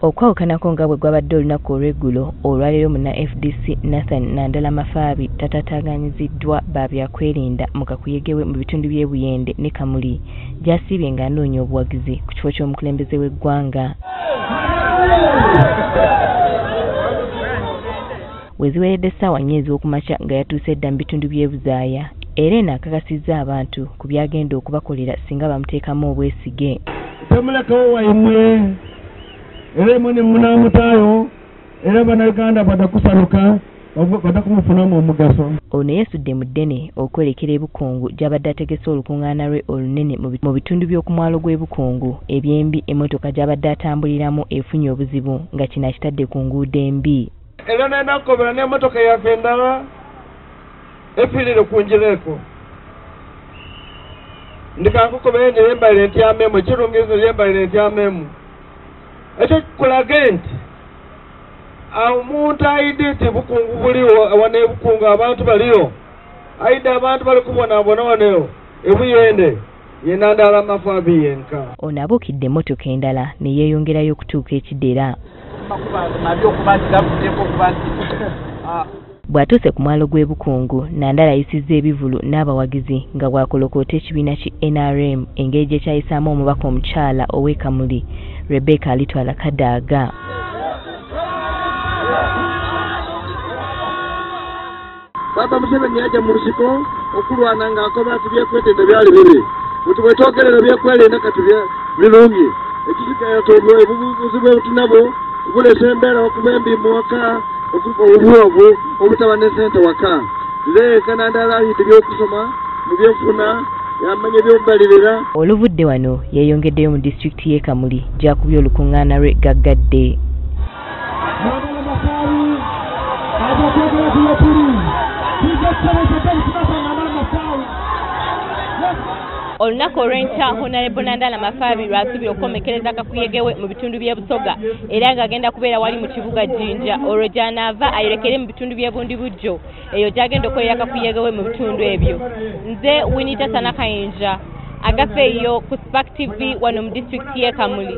Okwawukanako nga bwe gwabadde olunaku olw'eggulo olwaleero muna FDC Nathan Nandala Mafabi tatataganyiziddwa babyakwerinda mu kakuyegewe mu bitundu by'e Buyende ne Kamuli gy'asiibye ng'anoonya obuwagizi ku kifo ky'omukulembeze w'eggwanga. Weziweredde essaawa nnya ez'okumakya nga yatuuse edda mu bitundu by'e Buzaaya era eno akakasizza abantu ku byagenda okubakolera singa bamuteekamu obwesige. Temulekawo waimwe era mwene munamutaayo era bannayuganda badakusaluka badakumufunamu omugaso. Ono yeesudde mu ddene okwerekera e Bukungu gy'abadde ategese olukungaana lwe olunene mu bitundu by'oku mwalo gw'e Bukungu ebyembi emmotoka gy'abadde atambuliramu efunye obuzibu nga kino akitadde ku nguudo embi. Era nenakobera n'emmotoka yaffe endala efiirire ku ngireeko ndikankukobere neyembalire ntyamemu ekirungizo yembalire ntyamemu ekyo kikulage nti omuntu ayidde nti Bukungu buliwo wana e Bukungu abantu baliyo ayidde abantu bali kubonaabona waneyo e Buyende ye Nandala Mafabi yenka. Ono abuukidde emmotoka endala ne yeeyongerayo okutuuka ekidera. Bw'atuuse ku mwalo gw'e Bukungu Nandala yayisizza ebivulu n'abawagizi nga bw'akolokoota ekibiina ki NRM engeri gye kyayisaamu omubaka omukyala ow'e Kamuli Rebecca Alitwala Kadaaga. Baba Museveni yajja mu lusiko okulwana ng'akoba ati byekwetenda byali bibi muti bwetwogerera byekwelinda kati birungi ekisigaye obubuzi bwebutunabo bulesa embeera okuba embi mu waka obubwovu obutaba ne ssente waka nze Nandala ayidde byokusoma mu byenfuna yamanya eby'okubalirira. Oluvudde wano yeeyongeddeyo mu disitulikiti y'e Kamuli gy'akubye olukungaana lwe gaggadde. Olunaku olw'enkya Honorable Nandala Mafabi lwasuubira okukomekereza akakuyegewe mu bitundu by'e Busoga era ng'agenda kubeera wali mu kibuga Jinja olwo gy'anaava ayolekere mu bitundu by'e Bundibujjo eyo gy'agenda okukolera akakuyegewe mu bitundu ebyo. Nze Winita Sanakayinja agafeeyo ku Spark TV wano mu disitulikiti y'e Kamuli.